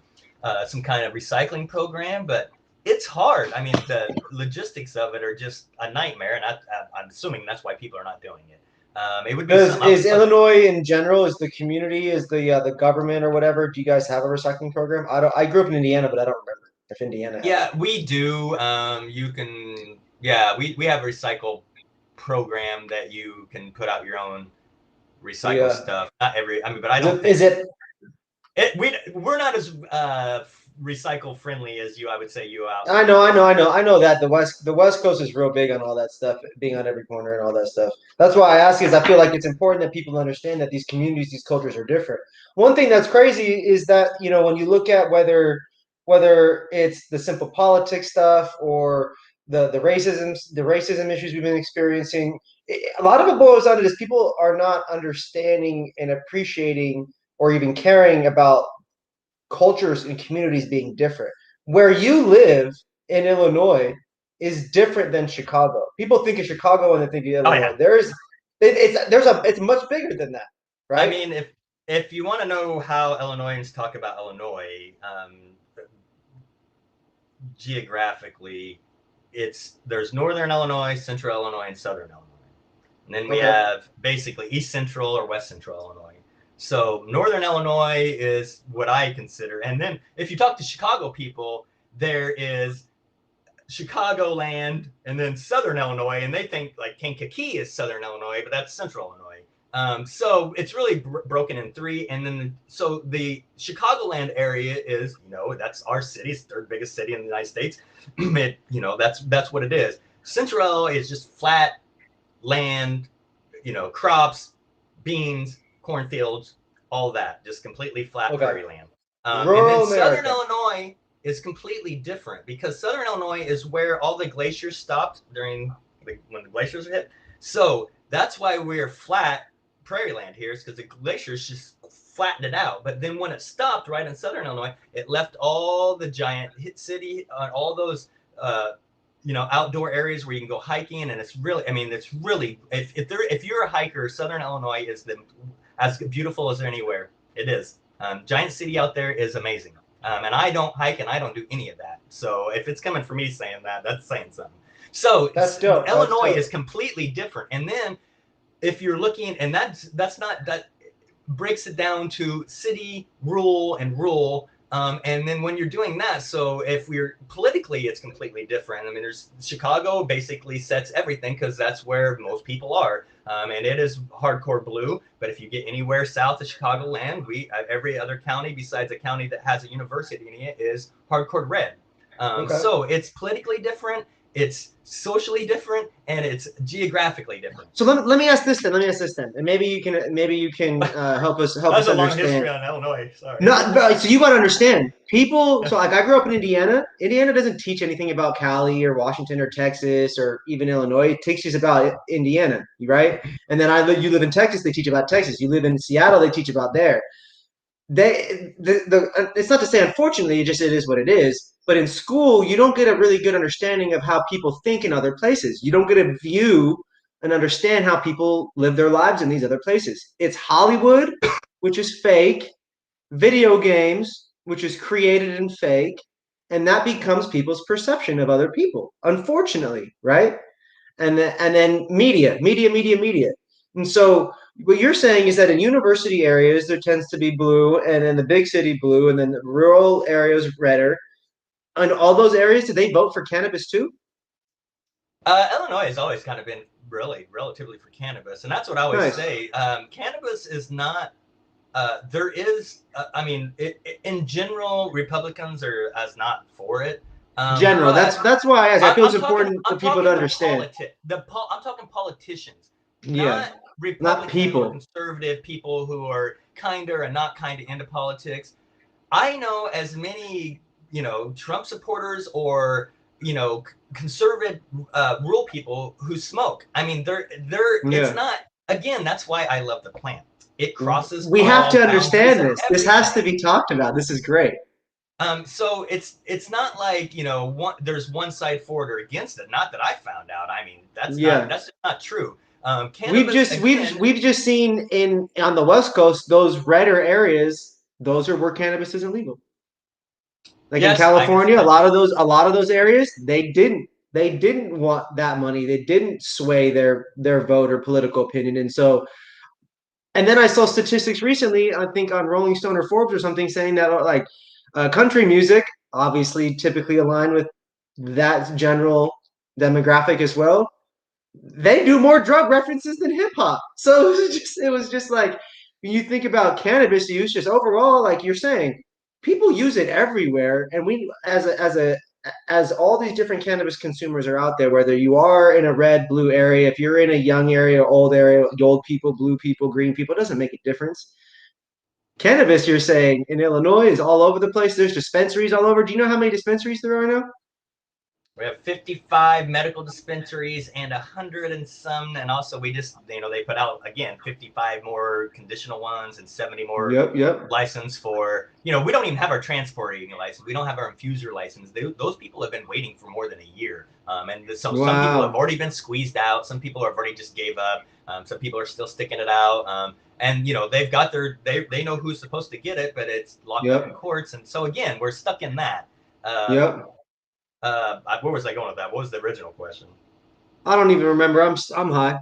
some kind of recycling program, but it's hard. I mean, the logistics of it are just a nightmare, and I'm assuming that's why people are not doing it. It would be is Illinois in general, is the community, is the government or whatever? Do you guys have a recycling program? I grew up in Indiana, but I don't remember if Indiana. Yeah, we do. You can. Yeah, we have a recycle program that you can put out your own recycle stuff. Not every. I mean, but I don't. Is it? We're not as recycle friendly as you. I would say you out. I know that the West Coast is real big on all that stuff, being on every corner and all that stuff. That's why I ask, is I feel like it's important that people understand that these communities, these cultures are different. One thing that's crazy is that, when you look at whether it's the simple politics stuff or the racism issues we've been experiencing, a lot of it boils down to this: people are not understanding and appreciating or even caring about cultures and communities being different. Where you live in Illinois is different than Chicago. People think of Chicago and they think of Illinois. Oh, yeah. It's much bigger than that, right? I mean, if you want to know how Illinoisans talk about Illinois, geographically, there's northern Illinois, central Illinois, and southern Illinois. And then we have basically east central or west central Illinois. So northern Illinois is what I consider. And then if you talk to Chicago people, there is Chicagoland and then southern Illinois, and they think like Kankakee is southern Illinois, but that's central Illinois. So it's really broken in three. And then so the Chicagoland area is, that's our city. It's the third biggest city in the United States. That's what it is. Central Illinois is just flat land, crops, beans, cornfields, all that, just completely flat prairie land. And then southern Illinois is completely different because southern Illinois is where all the glaciers stopped when the glaciers hit. So that's why we're flat prairie land here, is because the glaciers just flattened it out. But then when it stopped right in southern Illinois, it left all the giant hit city, all those outdoor areas where you can go hiking, and it's really, if you're a hiker, southern Illinois is as beautiful as anywhere. It is. Giant city out there is amazing. And I don't hike and I don't do any of that. So if it's coming from me saying that, that's saying something. So that's dope. Illinois is completely different. And then if you're looking, and that breaks it down to city, rural, and rural. And then when you're doing that, so if we're politically, it's completely different. I mean, there's Chicago basically sets everything because that's where most people are. And it is hardcore blue. But if you get anywhere south of Chicagoland, every other county besides a county that has a university in it is hardcore red. So it's politically different. it's socially different and it's geographically different. So let me ask this then. Let me ask this then, and maybe you can help us That's a long understand. history on Illinois. Sorry. No, so you got to understand people. So like I grew up in Indiana. Indiana doesn't teach anything about Cali or Washington or Texas or even Illinois. It teaches about Indiana, right? And then you live in Texas. They teach about Texas. You live in Seattle. They teach about there. It's not to say unfortunately, it is what it is. But in school, you don't get a really good understanding of how people think in other places. You don't get a view and understand how people live their lives in these other places. It's Hollywood, which is fake, video games, which is created and fake, and that becomes people's perception of other people, unfortunately, right? And then media. And so what you're saying is that in university areas there tends to be blue, and in the big city blue, and then the rural areas redder. And all those areas, do they vote for cannabis too? Illinois has always kind of been really relatively for cannabis, and that's what I always Nice. say. Cannabis is not. There is, I mean, in general, Republicans are as not for it. General, that's why I feel it's I'm talking, important for I'm people to talking understand. I'm talking politicians, Yeah, not not Republican or people. conservative people who are kinder and not kind of into politics. I know as many, Trump supporters or conservative rural people who smoke. I mean, it's Yeah. not. Again, that's why I love the plant. It crosses We have to all boundaries understand and this. This has to everything. be talked about. This is great. So it's not like there's one side for it or against it. Not that I found out. I mean, Yeah. that's just not true. We've Cannabis just we've again. we've just seen in on the West Coast those redder areas. Those are where cannabis isn't legal. Like in Yes, I can see California, that too. a lot of those areas, they didn't want that money. They didn't sway their vote or political opinion. And then I saw statistics recently, I think on Rolling Stone or Forbes or something, saying that like country music, obviously typically aligned with that general demographic as well, they do more drug references than hip hop. So it was just like when you think about cannabis use, just overall, like you're saying, people use it everywhere, and we as all these different cannabis consumers are out there, whether you are in a red, blue area, if you're in a young area, old area, old people, blue people, green people, it doesn't make a difference. Cannabis, you're saying in Illinois is all over the place. There's dispensaries all over. Do you know how many dispensaries there are now? We have 55 medical dispensaries and 100 and some, and also we just, they put out again 55 more conditional ones and 70 more Yep. license for, we don't even have our transporting license. We don't have our infuser license. Those people have been waiting for more than a year, and so some people have Wow. already been squeezed out. Some people have already just gave up. Some people are still sticking it out. And they've got they know who's supposed to get it, but it's locked up in Yep. courts. And so again, we're stuck in that. Yep. Where was I going with that? What was the original question? I don't even remember. I'm high.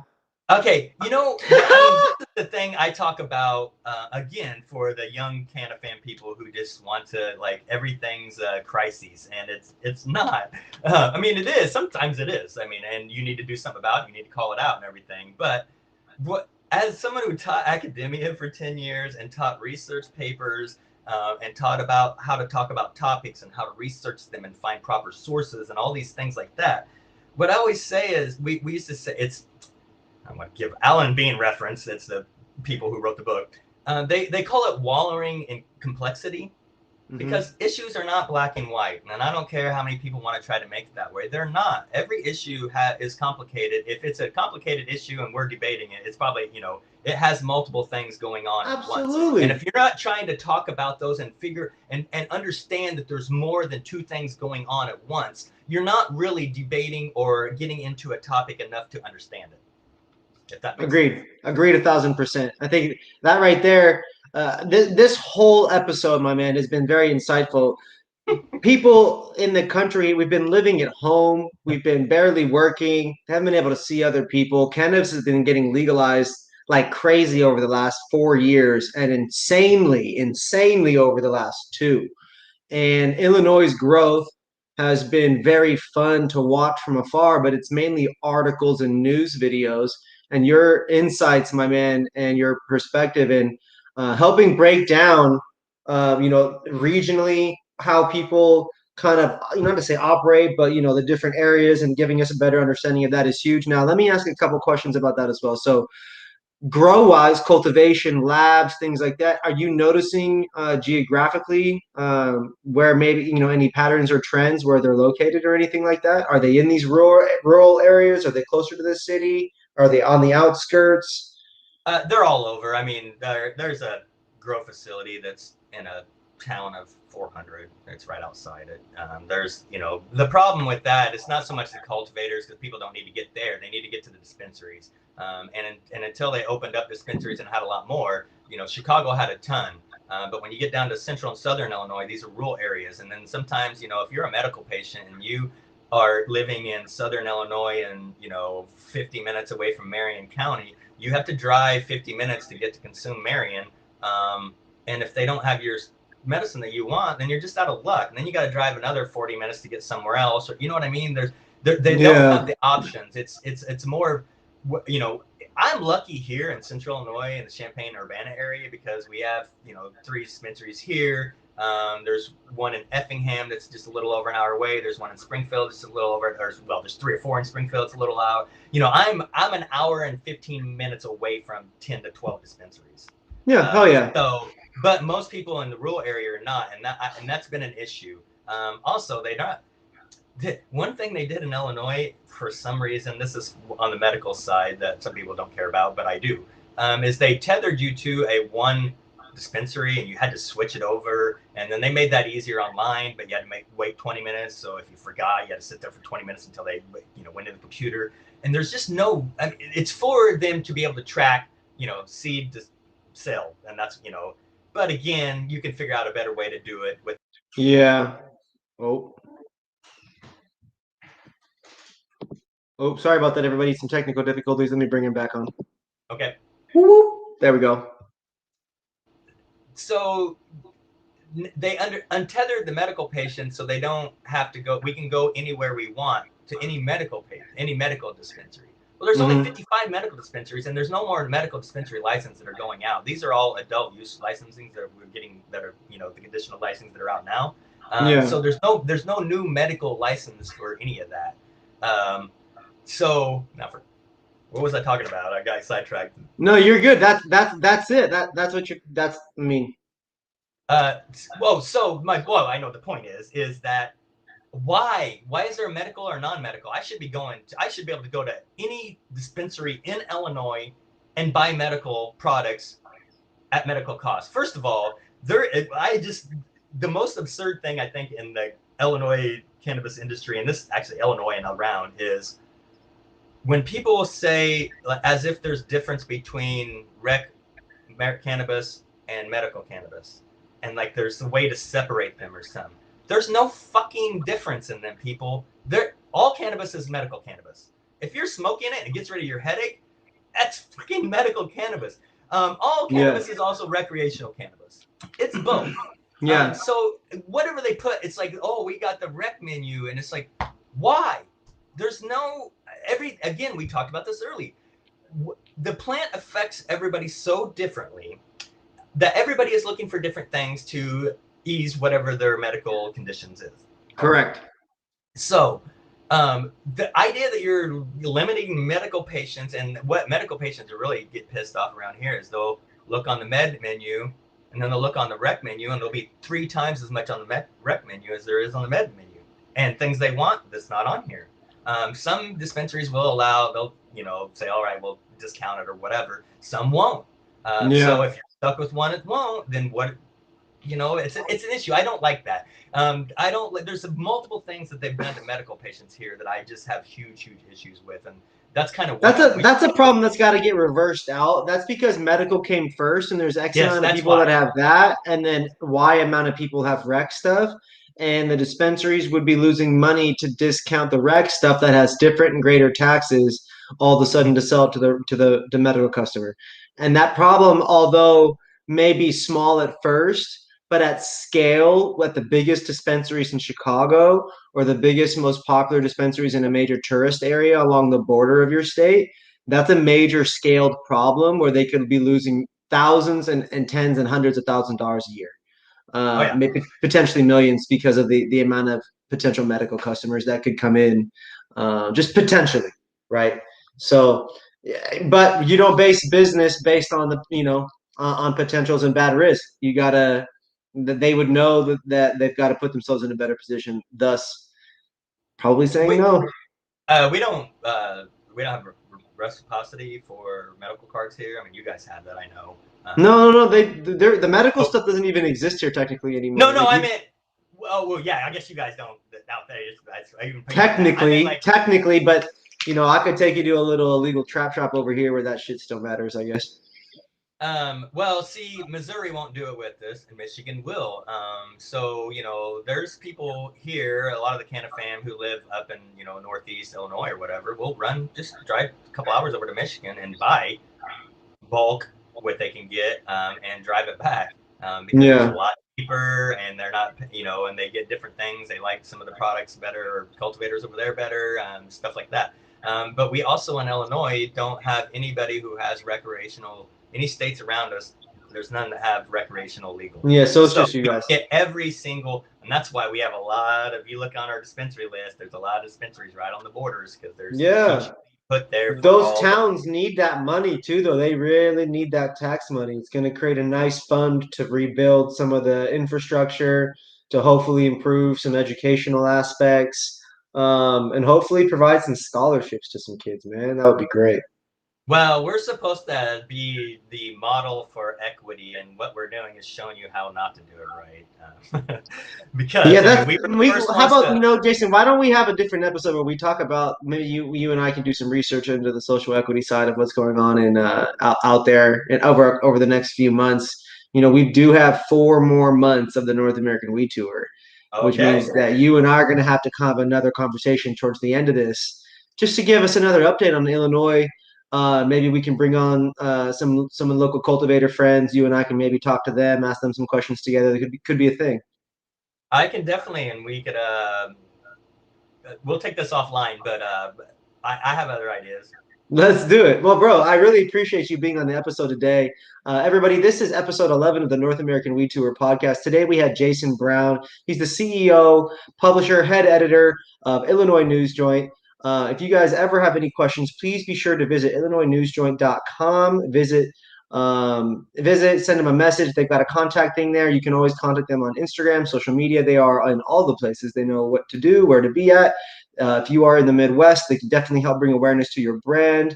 Okay, I mean, this is the thing I talk about again for the young Canna fan people who just want to like everything's crises, and it's not. I mean, it is. Sometimes it is. I mean, and you need to do something about it. You need to call it out and everything. But as someone who taught academia for 10 years and taught research papers and taught about how to talk about topics and how to research them and find proper sources and all these things like that, what I always say is we used to say I'm going to give Alan Bean reference. That's the people who wrote the book. They call it wallowing in complexity because issues are not black and white. And I don't care how many people want to try to make it that way. They're not. Every issue is complicated. If it's a complicated issue and we're debating it, it's probably, it has multiple things going on at once. Absolutely. And if you're not trying to talk about those and figure and understand that there's more than two things going on at once, you're not really debating or getting into a topic enough to understand it. If that makes Agreed. sense. Agreed 1,000%. I think that right there, this whole episode, my man, has been very insightful. People in the country, we've been living at home. We've been barely working, haven't been able to see other people. Cannabis has been getting legalized like crazy over the last 4 years and insanely over the last two. And Illinois' growth has been very fun to watch from afar, but it's mainly articles and news videos. And your insights, my man, and your perspective in helping break down, regionally how people kind of, not to say operate, but the different areas and giving us a better understanding of that is huge. Now, let me ask a couple questions about that as well. So, grow wise, cultivation, labs, things like that. Are you noticing geographically where maybe any patterns or trends where they're located or anything like that? Are they in these rural areas? Are they closer to the city? Are they on the outskirts? They're all over. I mean, there's a grow facility that's in a town of 400. It's right outside it. There's, the problem with that, it's not so much the cultivators because people don't need to get there. They need to get to the dispensaries. And until they opened up dispensaries and had a lot more, Chicago had a ton. But when you get down to central and southern Illinois, these are rural areas. And then sometimes, if you're a medical patient and you are living in southern Illinois and, 50 minutes away from Marion County, you have to drive 50 minutes to get to consume Marion. And if they don't have your medicine that you want, then you're just out of luck. And then you got to drive another 40 minutes to get somewhere else. Or, you know what I mean? They don't have the options. It's more, I'm lucky here in central Illinois in the Champaign-Urbana area because we have, 3 dispensaries here. There's one in Effingham that's just a little over an hour away. There's one in Springfield, just a little over. There's 3 or 4 in Springfield. It's a little out. I'm an hour and 15 minutes away from 10 to 12 dispensaries. Yeah, hell yeah. So, but most people in the rural area are not, and that's been an issue. Also, they not. One thing they did in Illinois for some reason, this is on the medical side that some people don't care about, but I do, is they tethered you to a one dispensary and you had to switch it over, and then they made that easier online, but you had to wait 20 minutes. So if you forgot, you had to sit there for 20 minutes until they went to the computer. And there's just no, I mean, it's for them to be able to track seed to sell, and that's but again, you can figure out a better way to do it with sorry about that, everybody. Some technical difficulties. Let me bring him back on. Okay. There we go. So they untethered the medical patients so they don't have to go. We can go anywhere we want to any medical dispensary. Well, there's only 55 medical dispensaries, and there's no more medical dispensary licenses that are going out. These are all adult use licensings that we're getting that are the conditional licenses that are out now. So there's no new medical license for any of that. So now what was I talking about? I got sidetracked. No, you're good. That's it. That's what you. That's I mean. I know the point is that why is there a medical or non-medical? I should be able to go to any dispensary in Illinois and buy medical products at medical cost. First of all, the most absurd thing I think in the Illinois cannabis industry, and this actually Illinois and around, is when people say as if there's difference between rec cannabis and medical cannabis, and like there's a way to separate them or something. There's no fucking difference in them, people. All cannabis is medical cannabis. If you're smoking it and it gets rid of your headache, that's fucking medical cannabis. All cannabis is also recreational cannabis. It's both. So whatever they put, it's like, oh, we got the rec menu, and it's like, why? There's no again, we talked about this early. The plant affects everybody so differently that everybody is looking for different things to ease whatever their medical conditions is. Correct. So the idea that you're limiting medical patients, and what medical patients really get pissed off around here is they'll look on the med menu and then they'll look on the rec menu, and there'll be 3 times as much on the rec menu as there is on the med menu, and things they want that's not on here. Some dispensaries will allow, they'll say, all right, we'll discount it or whatever. Some won't. So if you're stuck with one, it won't. Then what? It's an issue. I don't like that. There's multiple things that they've done to medical patients here that I just have huge issues with, and that's kind of that's a problem that's got to get reversed out. That's because medical came first, and there's X amount of people that have that, and then Y amount of people have rec stuff. And the dispensaries would be losing money to discount the rec stuff that has different and greater taxes all of a sudden to sell it to the medical customer. And that problem, although may be small at first, but at scale, at the biggest dispensaries in Chicago or the biggest, most popular dispensaries in a major tourist area along the border of your state, that's a major scaled problem where they could be losing thousands and tens and hundreds of thousands of dollars a year. Oh yeah. maybe potentially millions because of the amount of potential medical customers that could come in, just potentially, right? So, but you don't base business based on the on potentials and bad risk. You gotta that they would know that they've got to put themselves in a better position. Thus, probably saying We no. uh, we don't uh, we don't have reciprocity for medical cards here. I mean, you guys have that, I know. No. The medical Oh, stuff doesn't even exist here technically no, anymore. no, Like I you meant. Oh well, yeah. I guess you guys don't out there. That's I even put you on that. I meant technically, like. technically, but I could take you to a little illegal trap shop over here where that shit still matters, I guess. Well, see, Missouri won't do it with this, and Michigan will. So there's people here. A lot of the Canna fam who live up in Northeast Illinois or whatever will just drive a couple hours over to Michigan and buy bulk what they can get and drive it back because it's a Yeah. lot cheaper and they're not and they get different things. They like some of the products better, or cultivators over there better, stuff like that. But we also in Illinois don't have anybody who has recreational. Any states around us, there's none that have recreational legal. Yeah, so it's So just you we guys. get every single, and that's why we have a lot of. You look on our dispensary list. There's a lot of dispensaries right on the borders because there's each Yeah. put there for Those all. towns need that money too, though. They really need that tax money. It's going to create a nice fund to rebuild some of the infrastructure, to hopefully improve some educational aspects, and hopefully provide some scholarships to some kids, man. That would be great. Well, we're supposed to be the model for equity, and what we're doing is showing you how not to do it right. Yeah, Because I mean, that's we were the we. first How ones about to. Jason? Why don't we have a different episode where we talk about maybe you and I can do some research into the social equity side of what's going on in out there and over the next few months. We do have 4 more months of the North American Weed Tour, which Okay, means that you and I are going to have to have another conversation towards the end of this, just to give us another update on Illinois. Maybe we can bring on some local cultivator friends. You and I can maybe talk to them, ask them some questions together. It could be a thing. I can definitely, and we could. We'll take this offline, but I have other ideas. Let's do it. Well, bro, I really appreciate you being on the episode today. Everybody, this is episode 11 of the North American Weed Tour podcast. Today we had Jason Brown. He's the CEO, publisher, head editor of Illinois News Joint. If you guys ever have any questions, please be sure to visit illinoisnewsjoint.com. Send them a message. They've got a contact thing there. You can always contact them on Instagram, social media. They are in all the places. They know what to do, where to be at. If you are in the Midwest, they can definitely help bring awareness to your brand.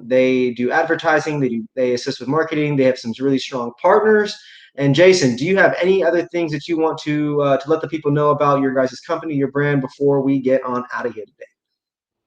They do advertising. They assist with marketing. They have some really strong partners. And Jason, do you have any other things that you want to let the people know about your guys' company, your brand, before we get on out of here today?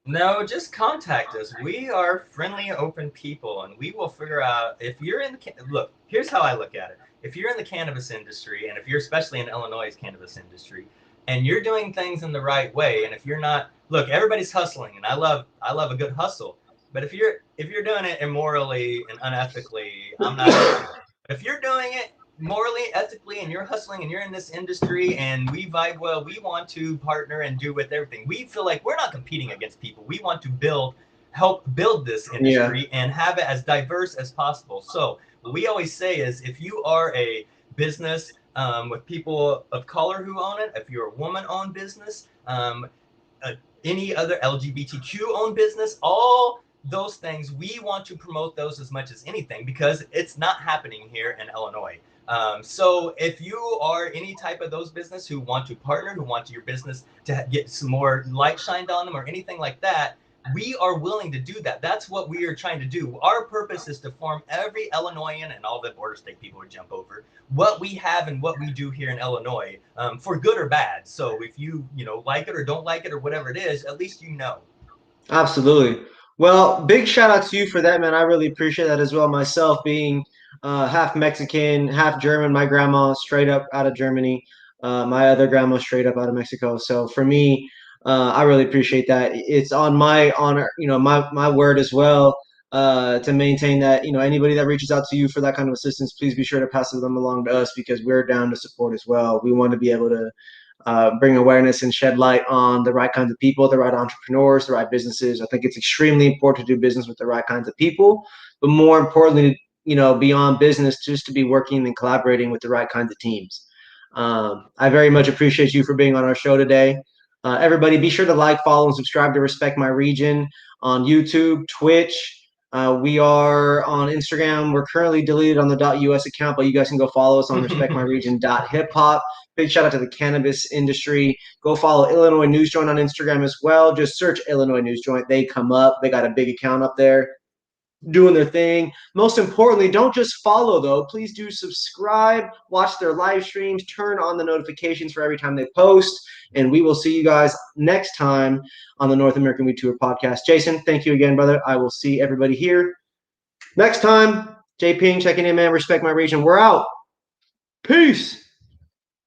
No, just contact us. We are friendly, open people, and we will figure out if you're in the look. Here's how I look at it: if you're in the cannabis industry, and if you're especially in Illinois' cannabis industry, and you're doing things in the right way, and if you're not, look, everybody's hustling, and I love a good hustle. But if you're doing it immorally and unethically, I'm not into it. If you're doing it morally, ethically, and you're hustling and you're in this industry and we vibe well, we want to partner and do with everything. We feel like we're not competing against people. We want to help build this Yeah. industry and have it as diverse as possible. So what we always say is if you are a business with people of color who own it, if you're a woman-owned business, any other LGBTQ-owned business, all those things, we want to promote those as much as anything because it's not happening here in Illinois. So if you are any type of those business who want to partner, who want your business to get some more light shined on them or anything like that, we are willing to do that. That's what we are trying to do. Our purpose is to form every Illinoisan and all the border state people would jump over what we have and what we do here in Illinois, for good or bad. So if you like it or don't like it or whatever it is, at least you know. Absolutely. Well, big shout out to you for that, man. I really appreciate that as well. Myself being half Mexican, half German. My grandma straight up out of Germany. My other grandma straight up out of Mexico. So for me, I really appreciate that. It's on my honor, my word as well, to maintain that. Anybody that reaches out to you for that kind of assistance, please be sure to pass them along to us because we're down to support as well. We want to be able to bring awareness and shed light on the right kinds of people, the right entrepreneurs, the right businesses. I think it's extremely important to do business with the right kinds of people, but more importantly, beyond business, just to be working and collaborating with the right kinds of teams. I very much appreciate you for being on our show today. Everybody, be sure to like, follow, and subscribe to Respect My Region on YouTube, Twitch. We are on Instagram. We're currently deleted on the .us account, but you guys can go follow us on respectmyregion.hiphop. Big shout out to the cannabis industry. Go follow Illinois News Joint on Instagram as well. Just search Illinois News Joint. They come up. They got a big account up there doing their thing. Most importantly, don't just follow though. Please do subscribe, watch their live streams, turn on the notifications for every time they post, and we will see you guys next time on the North American Weed Tour podcast. Jason, thank you again, brother. I will see everybody here next time. J Ping checking in, man. Respect My Region. We're out. Peace.